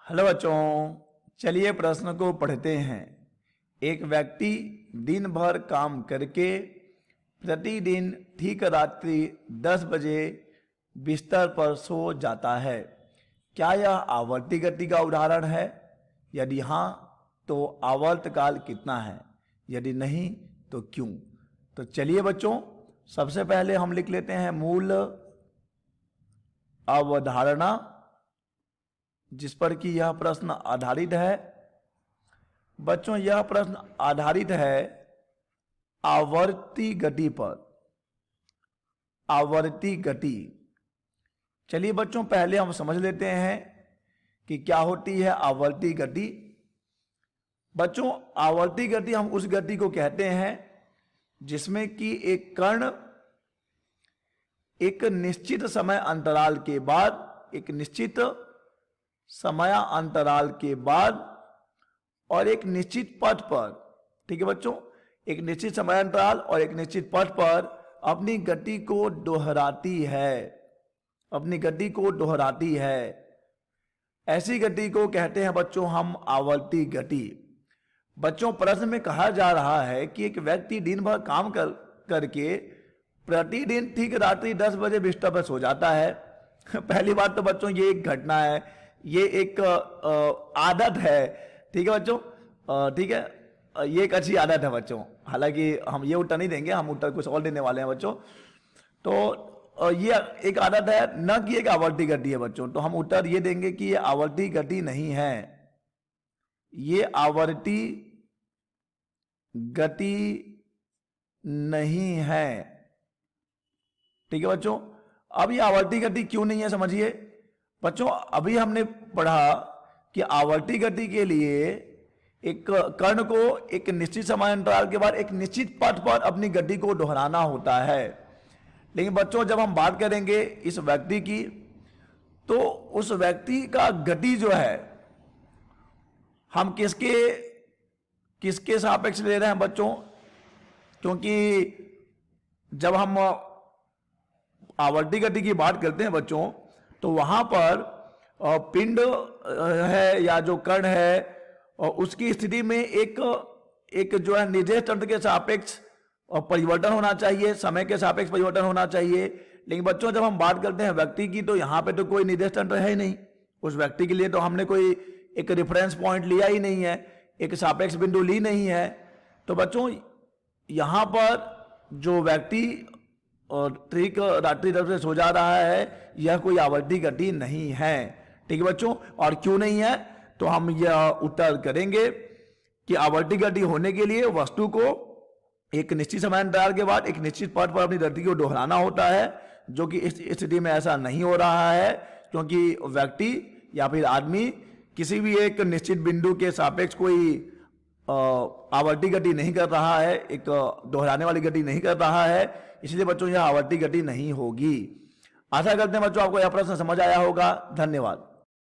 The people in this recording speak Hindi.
हेलो बच्चों, चलिए प्रश्न को पढ़ते हैं। एक व्यक्ति दिन भर काम करके प्रतिदिन ठीक रात्रि 10 बजे बिस्तर पर सो जाता है। क्या यह आवर्ती गति का उदाहरण है? यदि हाँ तो आवर्तकाल कितना है? यदि नहीं तो क्यों? तो चलिए बच्चों, सबसे पहले हम लिख लेते हैं मूल अवधारणा जिस पर कि यह प्रश्न आधारित है। बच्चों, यह प्रश्न आधारित है आवर्ती गति पर। आवर्ती गति, चलिए बच्चों पहले हम समझ लेते हैं कि क्या होती है आवर्ती गति। बच्चों, आवर्ती गति हम उस गति को कहते हैं जिसमें कि एक कण एक निश्चित समय अंतराल के बाद, एक निश्चित समय अंतराल के बाद और एक निश्चित पथ पर, ठीक है बच्चों, एक निश्चित समय अंतराल और एक निश्चित पथ पर अपनी गति को दोहराती है। अपनी गति को दोहराती है, ऐसी गति को कहते हैं बच्चों हम आवर्ती गति। बच्चों, प्रश्न में कहा जा रहा है कि एक व्यक्ति दिन भर काम करके प्रतिदिन ठीक रात्रि 10 बजे बिस्तर पर सो जाता है। पहली बात तो बच्चों ये एक घटना है, ये एक आदत है, ठीक है बच्चों, ठीक है, ये एक अच्छी आदत है बच्चों। हालांकि हम ये उत्तर नहीं देंगे, हम उत्तर कुछ और देने वाले हैं बच्चों। तो ये एक आदत है, न कि एक आवर्ती गति है बच्चों। तो हम उत्तर ये देंगे कि ये आवर्ती गति नहीं है, ये आवर्ती गति नहीं है, ठीक है बच्चों। अब ये आवर्ती गति क्यों नहीं है समझिए बच्चों। अभी हमने पढ़ा कि आवर्ती गति के लिए एक कण को एक निश्चित समय अंतराल के बाद एक निश्चित पथ पर अपनी गति को दोहराना होता है। लेकिन बच्चों जब हम बात करेंगे इस व्यक्ति की, तो उस व्यक्ति का गति जो है हम किसके सापेक्ष ले रहे हैं बच्चों? क्योंकि जब हम आवर्ती गति की बात करते हैं बच्चों, तो वहां पर पिंड है या जो कण है और उसकी स्थिति में एक जो है निर्देश तंत्र के सापेक्ष परिवर्तन होना चाहिए, समय के सापेक्ष परिवर्तन होना चाहिए। लेकिन बच्चों जब हम बात करते हैं व्यक्ति की, तो यहाँ पे तो कोई निर्देश तंत्र है ही नहीं। उस व्यक्ति के लिए तो हमने कोई एक रेफरेंस पॉइंट लिया ही नहीं है, एक सापेक्ष बिंदु ली नहीं है। तो बच्चों यहाँ पर जो व्यक्ति ठीक रात्रि 10 बजे सो जा रहा है, यह कोई आवर्ती गति नहीं है, ठीक है बच्चों। और क्यों नहीं है, तो हम यह उत्तर करेंगे कि आवर्ती गति होने के लिए वस्तु को एक निश्चित समय अंतराल के बाद एक निश्चित पथ पर अपनी गति को दोहराना होता है, जो कि इस स्थिति में ऐसा नहीं हो रहा है, क्योंकि व्यक्ति या फिर आदमी किसी भी एक निश्चित बिंदु के सापेक्ष कोई आवर्ती गति नहीं कर रहा है, एक दोहराने वाली गति नहीं कर रहा है, इसलिए बच्चों यह आवर्ती गति नहीं होगी। आशा करते हैं बच्चों आपको यह प्रश्न समझ आया होगा। धन्यवाद।